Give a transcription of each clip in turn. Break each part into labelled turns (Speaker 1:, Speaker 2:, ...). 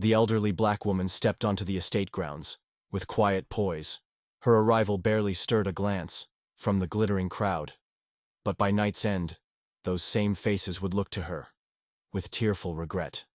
Speaker 1: The elderly black woman stepped onto the estate grounds, with quiet poise. Her arrival barely stirred a glance from the glittering crowd. But by night's end, those same faces would look to her, with tearful regret,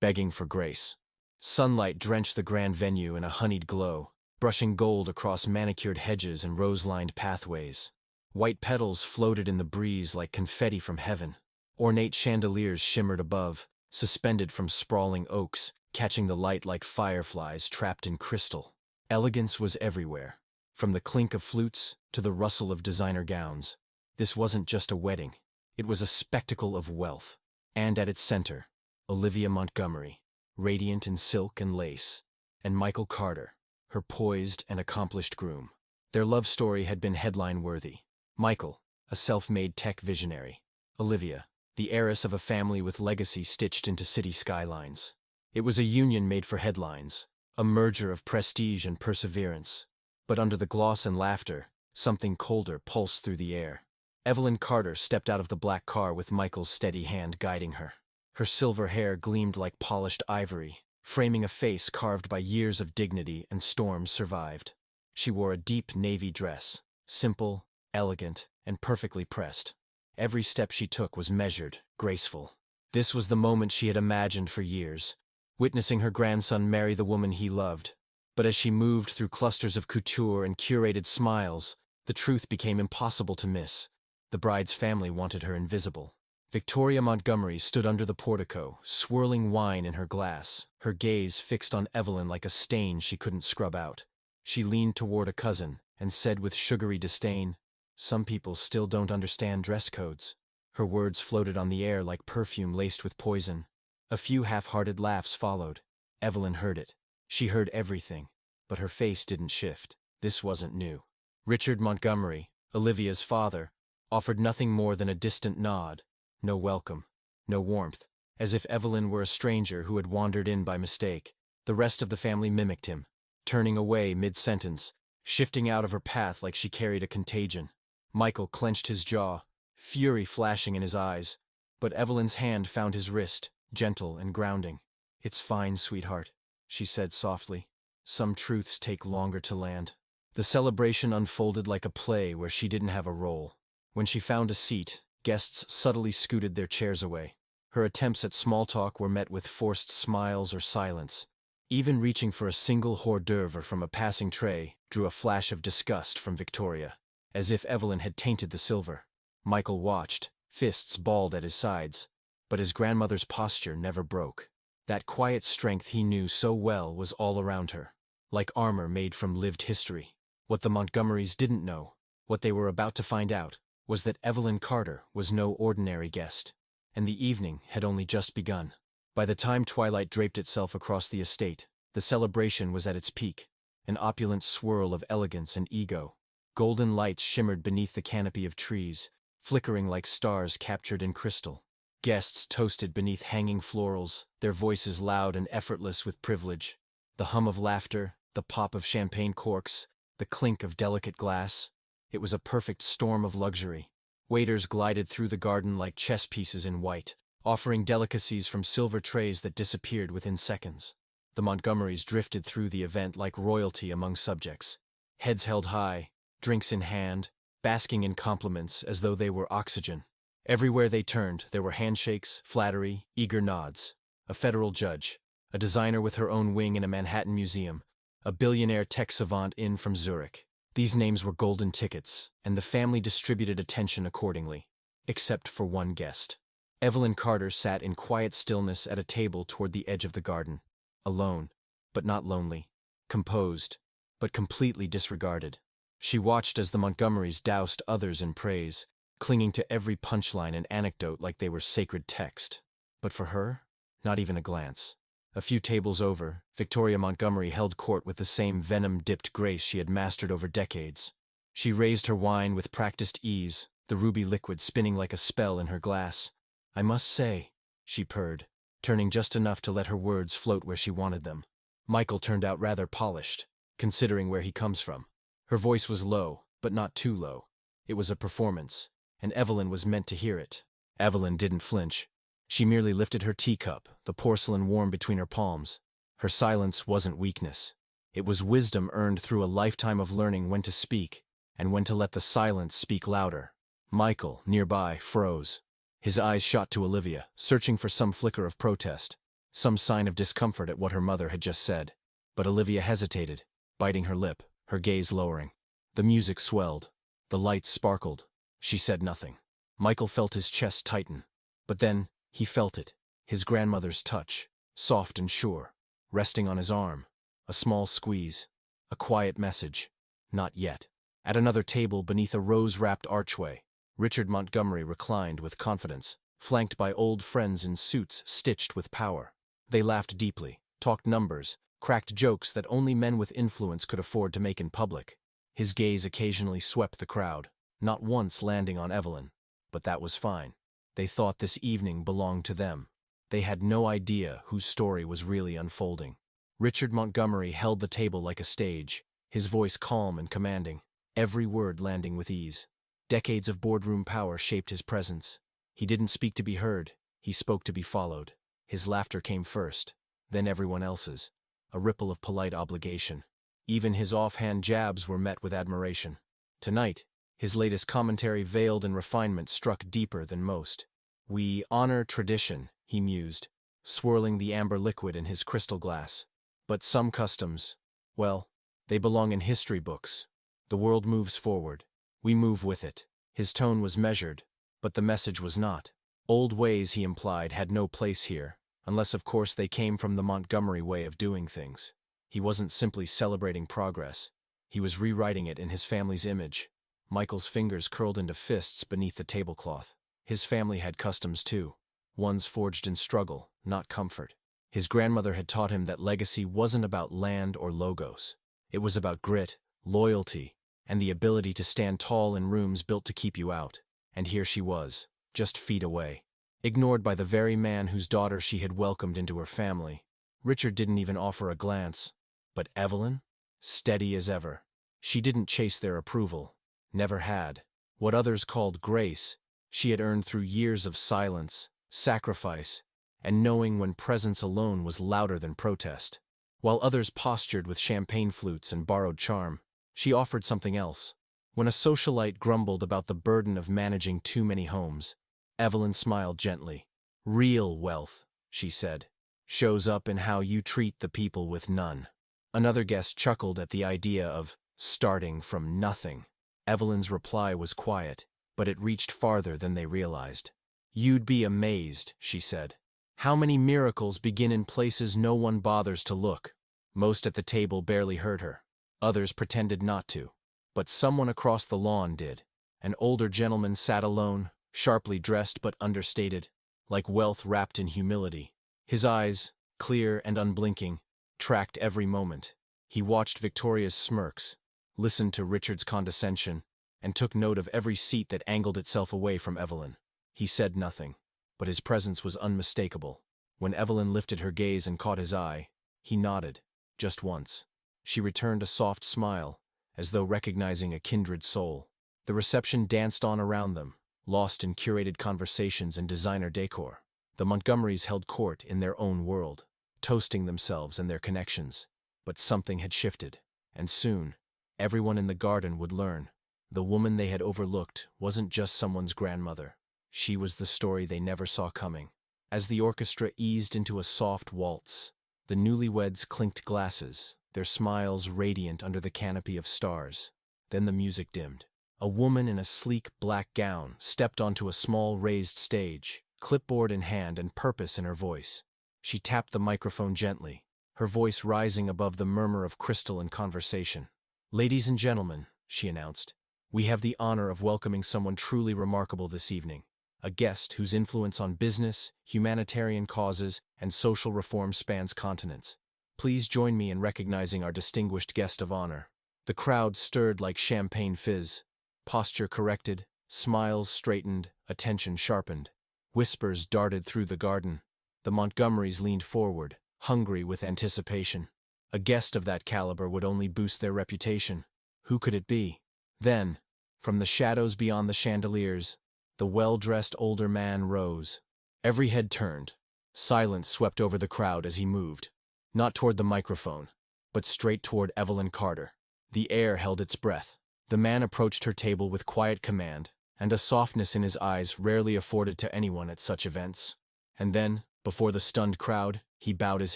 Speaker 1: begging for grace. Sunlight drenched the grand venue in a honeyed glow, brushing gold across manicured hedges and rose-lined pathways. White petals floated in the breeze like confetti from heaven. Ornate chandeliers shimmered above, suspended from sprawling oaks, catching the light like fireflies trapped in crystal. Elegance was everywhere, from the clink of flutes to the rustle of designer gowns. This wasn't just a wedding, it was a spectacle of wealth. And at its center, Olivia Montgomery, radiant in silk and lace, and Michael Carter, her poised and accomplished groom. Their love story had been headline-worthy. Michael, a self-made tech visionary. Olivia, the heiress of a family with legacy stitched into city skylines. It was a union made for headlines, a merger of prestige and perseverance. But under the gloss and laughter, something colder pulsed through the air. Evelyn Carter stepped out of the black car with Michael's steady hand guiding her. Her silver hair gleamed like polished ivory, framing a face carved by years of dignity and storms survived. She wore a deep navy dress, simple, elegant, and perfectly pressed. Every step she took was measured, graceful. This was the moment she had imagined for years, witnessing her grandson marry the woman he loved. But as she moved through clusters of couture and curated smiles, the truth became impossible to miss. The bride's family wanted her invisible. Victoria Montgomery stood under the portico, swirling wine in her glass, her gaze fixed on Evelyn like a stain she couldn't scrub out. She leaned toward a cousin and said with sugary disdain, "Some people still don't understand dress codes." Her words floated on the air like perfume laced with poison. A few half-hearted laughs followed. Evelyn heard it. She heard everything, but her face didn't shift. This wasn't new. Richard Montgomery, Olivia's father, offered nothing more than a distant nod. No welcome, no warmth, as if Evelyn were a stranger who had wandered in by mistake. The rest of the family mimicked him, turning away mid-sentence, shifting out of her path like she carried a contagion. Michael clenched his jaw, fury flashing in his eyes, but Evelyn's hand found his wrist, gentle and grounding. "It's fine, sweetheart," she said softly. "Some truths take longer to land." The celebration unfolded like a play where she didn't have a role. When she found a seat, guests subtly scooted their chairs away. Her attempts at small talk were met with forced smiles or silence. Even reaching for a single hors d'oeuvre from a passing tray drew a flash of disgust from Victoria, as if Evelyn had tainted the silver. Michael watched, fists balled at his sides, but his grandmother's posture never broke. That quiet strength he knew so well was all around her, like armor made from lived history. What the Montgomerys didn't know, what they were about to find out, was that Evelyn Carter was no ordinary guest, and the evening had only just begun. By the time twilight draped itself across the estate, the celebration was at its peak, an opulent swirl of elegance and ego. Golden lights shimmered beneath the canopy of trees, flickering like stars captured in crystal. Guests toasted beneath hanging florals, their voices loud and effortless with privilege. The hum of laughter, the pop of champagne corks, the clink of delicate glass. It was a perfect storm of luxury. Waiters glided through the garden like chess pieces in white, offering delicacies from silver trays that disappeared within seconds. The Montgomerys drifted through the event like royalty among subjects, heads held high, drinks in hand, basking in compliments as though they were oxygen. Everywhere they turned, there were handshakes, flattery, eager nods. A federal judge, a designer with her own wing in a Manhattan museum, a billionaire tech savant in from Zurich. These names were golden tickets, and the family distributed attention accordingly, except for one guest. Evelyn Carter sat in quiet stillness at a table toward the edge of the garden, alone, but not lonely, composed, but completely disregarded. She watched as the Montgomerys doused others in praise, clinging to every punchline and anecdote like they were sacred text. But for her, not even a glance. A few tables over, Victoria Montgomery held court with the same venom-dipped grace she had mastered over decades. She raised her wine with practiced ease, the ruby liquid spinning like a spell in her glass. "I must say," she purred, turning just enough to let her words float where she wanted them. Michael turned out rather polished, considering where he comes from. Her voice was low, but not too low. It was a performance, and Evelyn was meant to hear it. Evelyn didn't flinch. She merely lifted her teacup, the porcelain warm between her palms. Her silence wasn't weakness. It was wisdom earned through a lifetime of learning when to speak, and when to let the silence speak louder. Michael, nearby, froze. His eyes shot to Olivia, searching for some flicker of protest, some sign of discomfort at what her mother had just said. But Olivia hesitated, biting her lip, her gaze lowering. The music swelled. The lights sparkled. She said nothing. Michael felt his chest tighten. But then, he felt it. His grandmother's touch, soft and sure, resting on his arm. A small squeeze. A quiet message. Not yet. At another table beneath a rose-wrapped archway, Richard Montgomery reclined with confidence, flanked by old friends in suits stitched with power. They laughed deeply, talked numbers, cracked jokes that only men with influence could afford to make in public. His gaze occasionally swept the crowd, not once landing on Evelyn. But that was fine. They thought this evening belonged to them. They had no idea whose story was really unfolding. Richard Montgomery held the table like a stage, his voice calm and commanding, every word landing with ease. Decades of boardroom power shaped his presence. He didn't speak to be heard, he spoke to be followed. His laughter came first, then everyone else's, a ripple of polite obligation. Even his offhand jabs were met with admiration. Tonight, his latest commentary, veiled in refinement, struck deeper than most. "We honor tradition," he mused, swirling the amber liquid in his crystal glass. "But some customs, well, they belong in history books. The world moves forward. We move with it." His tone was measured, but the message was not. Old ways, he implied, had no place here, unless of course they came from the Montgomery way of doing things. He wasn't simply celebrating progress. He was rewriting it in his family's image. Michael's fingers curled into fists beneath the tablecloth. His family had customs too, ones forged in struggle, not comfort. His grandmother had taught him that legacy wasn't about land or logos. It was about grit, loyalty, and the ability to stand tall in rooms built to keep you out. And here she was, just feet away, ignored by the very man whose daughter she had welcomed into her family. Richard didn't even offer a glance. But Evelyn? Steady as ever. She didn't chase their approval. Never had. What others called grace, she had earned through years of silence, sacrifice, and knowing when presence alone was louder than protest. While others postured with champagne flutes and borrowed charm, she offered something else. When a socialite grumbled about the burden of managing too many homes, Evelyn smiled gently. "Real wealth," she said, "shows up in how you treat the people with none." Another guest chuckled at the idea of starting from nothing. Evelyn's reply was quiet, but it reached farther than they realized. "You'd be amazed," she said. "How many miracles begin in places no one bothers to look." Most at the table barely heard her. Others pretended not to. But someone across the lawn did. An older gentleman sat alone, sharply dressed but understated, like wealth wrapped in humility. His eyes, clear and unblinking, tracked every moment. He watched Victoria's smirks, listened to Richard's condescension, and took note of every seat that angled itself away from Evelyn. He said nothing, but his presence was unmistakable. When Evelyn lifted her gaze and caught his eye, he nodded, just once. She returned a soft smile, as though recognizing a kindred soul. The reception danced on around them, lost in curated conversations and designer decor. The Montgomerys held court in their own world, toasting themselves and their connections. But something had shifted, and soon, everyone in the garden would learn. The woman they had overlooked wasn't just someone's grandmother. She was the story they never saw coming. As the orchestra eased into a soft waltz, the newlyweds clinked glasses, their smiles radiant under the canopy of stars. Then the music dimmed. A woman in a sleek black gown stepped onto a small raised stage, clipboard in hand and purpose in her voice. She tapped the microphone gently, her voice rising above the murmur of crystal and conversation. "Ladies and gentlemen," she announced, "we have the honor of welcoming someone truly remarkable this evening, a guest whose influence on business, humanitarian causes, and social reform spans continents. Please join me in recognizing our distinguished guest of honor." The crowd stirred like champagne fizz. Posture corrected, smiles straightened, attention sharpened. Whispers darted through the garden. The Montgomerys leaned forward, hungry with anticipation. A guest of that caliber would only boost their reputation. Who could it be? Then, from the shadows beyond the chandeliers, the well-dressed older man rose. Every head turned. Silence swept over the crowd as he moved. not toward the microphone, but straight toward Evelyn Carter. The air held its breath. The man approached her table with quiet command, and a softness in his eyes rarely afforded to anyone at such events. And then, before the stunned crowd, he bowed his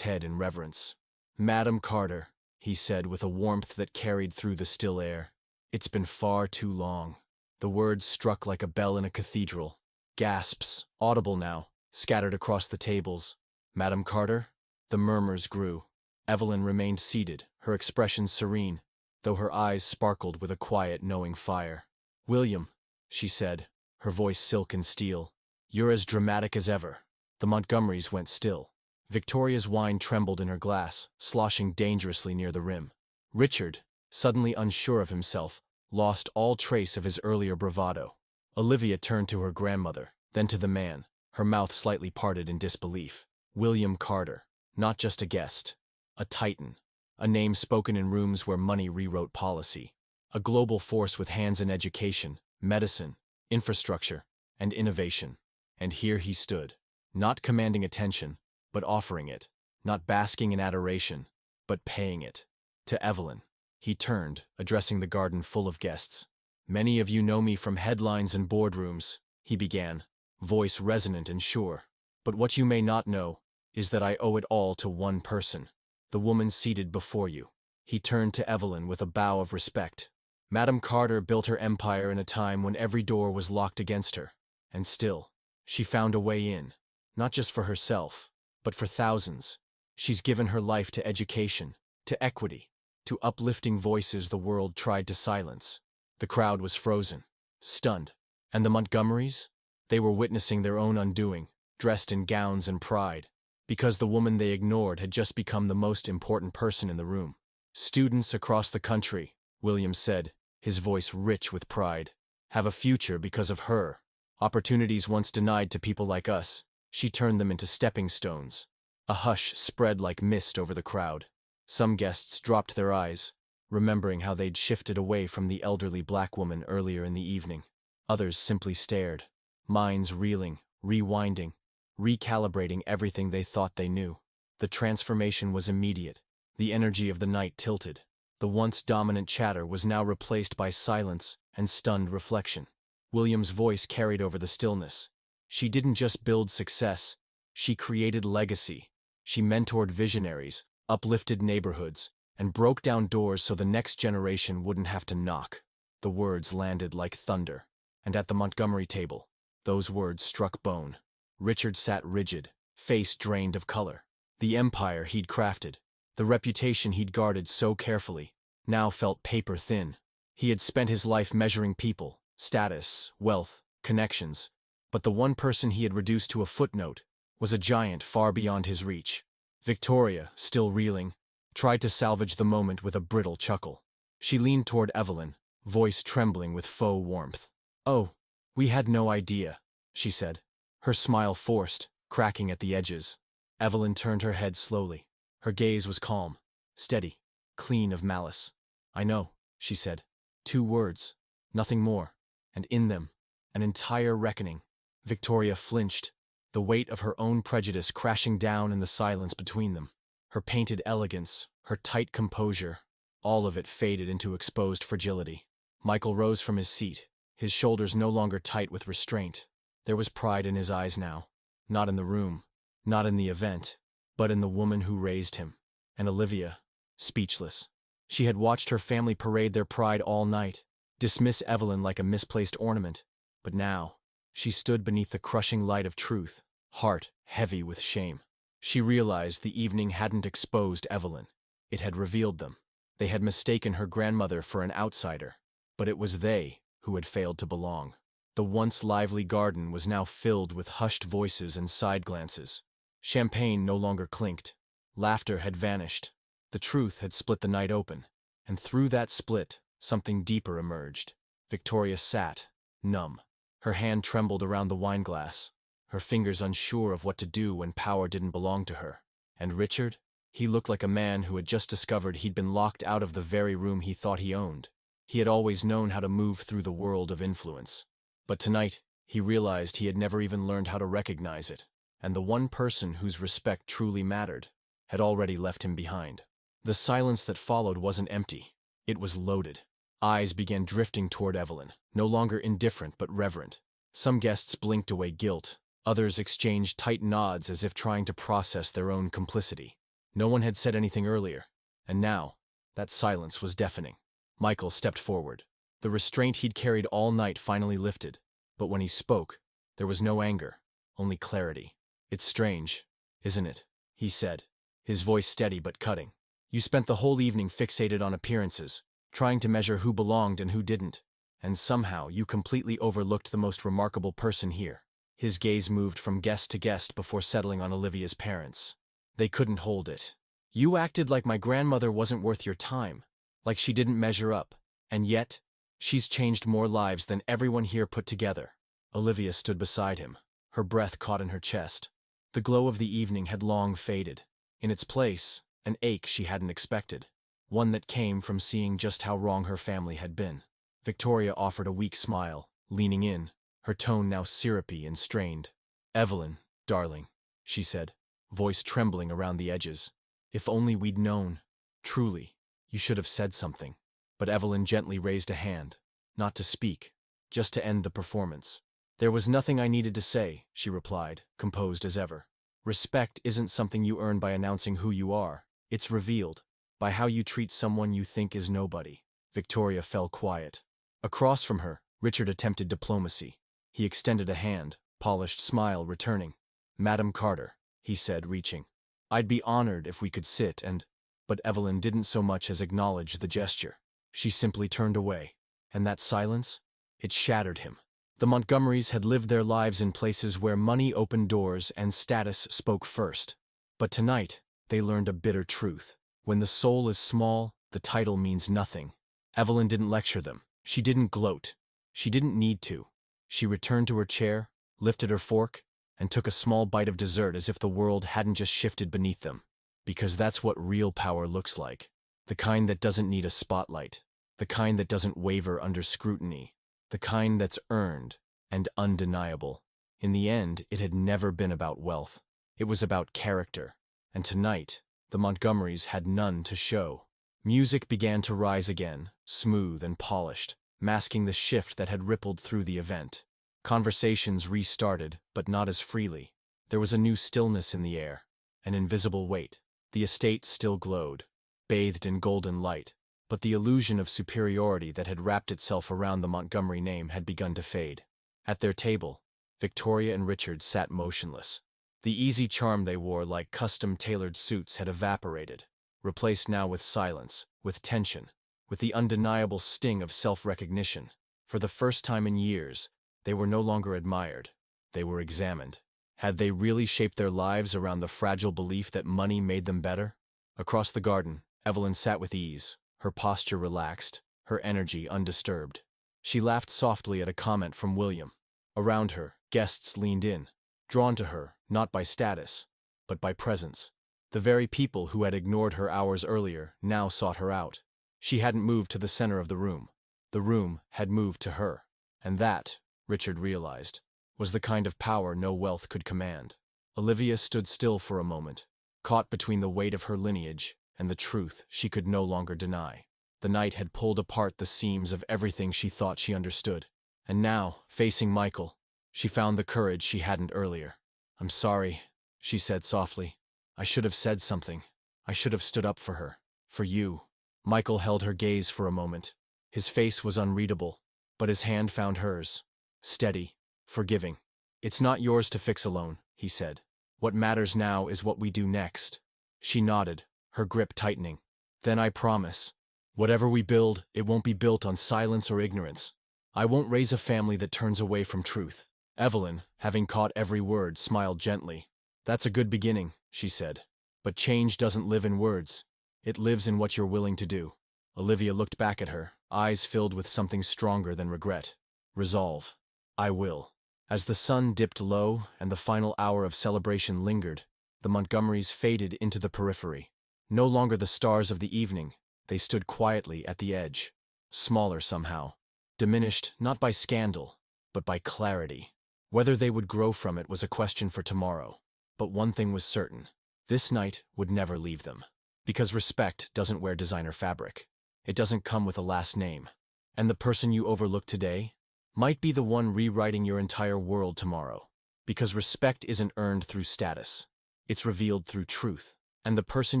Speaker 1: head in reverence. "Madam Carter," he said with a warmth that carried through the still air, "it's been far too long." The words struck like a bell in a cathedral. Gasps, audible now, scattered across the tables. "Madam Carter?" The murmurs grew. Evelyn remained seated, her expression serene, though her eyes sparkled with a quiet, knowing fire. "William," she said, her voice silk and steel, "you're as dramatic as ever." The Montgomerys went still. Victoria's wine trembled in her glass, sloshing dangerously near the rim. Richard, suddenly unsure of himself, lost all trace of his earlier bravado. Olivia turned to her grandmother, then to the man, her mouth slightly parted in disbelief. William Carter, not just a guest, a titan, a name spoken in rooms where money rewrote policy, a global force with hands in education, medicine, infrastructure, and innovation. And here he stood, not commanding attention, but offering it, not basking in adoration, but paying it. To Evelyn, he turned, addressing the garden full of guests. "Many of you know me from headlines and boardrooms," he began, voice resonant and sure. "But what you may not know is that I owe it all to one person, the woman seated before you." He turned to Evelyn with a bow of respect. Madam Carter built her empire in a time when every door was locked against her, and still, she found a way in, not just for herself, but for thousands. She's given her life to education, to equity, to uplifting voices the world tried to silence. The crowd was frozen, stunned, and the Montgomerys? They were witnessing their own undoing, dressed in gowns and pride, because the woman they ignored had just become the most important person in the room. "Students across the country," William said, his voice rich with pride, "have a future because of her. Opportunities once denied to people like us, she turned them into stepping stones." A hush spread like mist over the crowd. Some guests dropped their eyes, remembering how they'd shifted away from the elderly black woman earlier in the evening. Others simply stared, minds reeling, rewinding, recalibrating everything they thought they knew. The transformation was immediate. The energy of the night tilted. The once dominant chatter was now replaced by silence and stunned reflection. William's voice carried over the stillness. She didn't just build success, she created legacy. She mentored visionaries, uplifted neighborhoods, and broke down doors so the next generation wouldn't have to knock. The words landed like thunder, and at the Montgomery table, those words struck bone. Richard sat rigid, face drained of color. The empire he'd crafted, the reputation he'd guarded so carefully, now felt paper thin. He had spent his life measuring people, status, wealth, connections, but the one person he had reduced to a footnote was a giant far beyond his reach. Victoria, still reeling, tried to salvage the moment with a brittle chuckle. She leaned toward Evelyn, voice trembling with faux warmth. "Oh, we had no idea," she said, her smile forced, cracking at the edges. Evelyn turned her head slowly. Her gaze was calm, steady, clean of malice. "I know," she said. 2 words, nothing more, and in them, an entire reckoning. Victoria flinched, the weight of her own prejudice crashing down in the silence between them. Her painted elegance, her tight composure, all of it faded into exposed fragility. Michael rose from his seat, his shoulders no longer tight with restraint. There was pride in his eyes now, not in the room, not in the event, but in the woman who raised him. And Olivia, speechless. She had watched her family parade their pride all night, dismiss Evelyn like a misplaced ornament, but now, she stood beneath the crushing light of truth, heart heavy with shame. She realized the evening hadn't exposed Evelyn. It had revealed them. They had mistaken her grandmother for an outsider, but it was they who had failed to belong. The once lively garden was now filled with hushed voices and side glances. Champagne no longer clinked. Laughter had vanished. The truth had split the night open, and through that split, something deeper emerged. Victoria sat, numb. Her hand trembled around the wineglass, her fingers unsure of what to do when power didn't belong to her. And Richard? He looked like a man who had just discovered he'd been locked out of the very room he thought he owned. He had always known how to move through the world of influence. But tonight, he realized he had never even learned how to recognize it. And the one person whose respect truly mattered had already left him behind. The silence that followed wasn't empty. It was loaded. Eyes began drifting toward Evelyn, no longer indifferent but reverent. Some guests blinked away guilt. Others exchanged tight nods as if trying to process their own complicity. No one had said anything earlier, and now, that silence was deafening. Michael stepped forward. The restraint he'd carried all night finally lifted, but when he spoke, there was no anger, only clarity. "It's strange, isn't it?" he said, his voice steady but cutting. "You spent the whole evening fixated on appearances, trying to measure who belonged and who didn't, and somehow you completely overlooked the most remarkable person here." His gaze moved from guest to guest before settling on Olivia's parents. They couldn't hold it. "You acted like my grandmother wasn't worth your time, like she didn't measure up, and yet, she's changed more lives than everyone here put together." Olivia stood beside him, her breath caught in her chest. The glow of the evening had long faded. In its place, an ache she hadn't expected, one that came from seeing just how wrong her family had been. Victoria offered a weak smile, leaning in, her tone now syrupy and strained. "Evelyn, darling," she said, voice trembling around the edges. "If only we'd known. Truly, you should have said something." But Evelyn gently raised a hand, not to speak, just to end the performance. "There was nothing I needed to say," she replied, composed as ever. "Respect isn't something you earn by announcing who you are. It's revealed by how you treat someone you think is nobody." Victoria fell quiet. Across from her, Richard attempted diplomacy. He extended a hand, polished smile returning. "Madam Carter," he said, reaching. "I'd be honored if we could sit and—" But Evelyn didn't so much as acknowledge the gesture. She simply turned away. And that silence? It shattered him. The Montgomerys had lived their lives in places where money opened doors and status spoke first. But tonight, they learned a bitter truth. When the soul is small, the title means nothing. Evelyn didn't lecture them. She didn't gloat. She didn't need to. She returned to her chair, lifted her fork, and took a small bite of dessert as if the world hadn't just shifted beneath them. Because that's what real power looks like. The kind that doesn't need a spotlight. The kind that doesn't waver under scrutiny. The kind that's earned and undeniable. In the end, it had never been about wealth. It was about character. And tonight, the Montgomerys had none to show. Music began to rise again, smooth and polished, masking the shift that had rippled through the event. Conversations restarted, but not as freely. There was a new stillness in the air, an invisible weight. The estate still glowed, bathed in golden light, but the illusion of superiority that had wrapped itself around the Montgomery name had begun to fade. At their table, Victoria and Richard sat motionless. The easy charm they wore like custom-tailored suits had evaporated, replaced now with silence, with tension, with the undeniable sting of self-recognition. For the first time in years, they were no longer admired. They were examined. Had they really shaped their lives around the fragile belief that money made them better? Across the garden, Evelyn sat with ease, her posture relaxed, her energy undisturbed. She laughed softly at a comment from William. Around her, guests leaned in, drawn to her, not by status, but by presence. The very people who had ignored her hours earlier now sought her out. She hadn't moved to the center of the room. The room had moved to her. And that, Richard realized, was the kind of power no wealth could command. Olivia stood still for a moment, caught between the weight of her lineage and the truth she could no longer deny. The night had pulled apart the seams of everything she thought she understood. And now, facing Michael, she found the courage she hadn't earlier. "I'm sorry," she said softly. "I should have said something. I should have stood up for her. For you." Michael held her gaze for a moment. His face was unreadable, but his hand found hers. Steady, forgiving. "It's not yours to fix alone," he said. "What matters now is what we do next." She nodded, her grip tightening. "Then I promise, whatever we build, it won't be built on silence or ignorance. I won't raise a family that turns away from truth." Evelyn, having caught every word, smiled gently. "That's a good beginning," she said. "But change doesn't live in words. It lives in what you're willing to do." Olivia looked back at her, eyes filled with something stronger than regret. Resolve. "I will." As the sun dipped low and the final hour of celebration lingered, the Montgomerys faded into the periphery. No longer the stars of the evening, they stood quietly at the edge. Smaller somehow. Diminished not by scandal, but by clarity. Whether they would grow from it was a question for tomorrow. But one thing was certain. This night would never leave them. Because respect doesn't wear designer fabric. It doesn't come with a last name. And the person you overlook today might be the one rewriting your entire world tomorrow. Because respect isn't earned through status. It's revealed through truth. And the person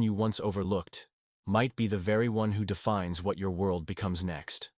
Speaker 1: you once overlooked might be the very one who defines what your world becomes next.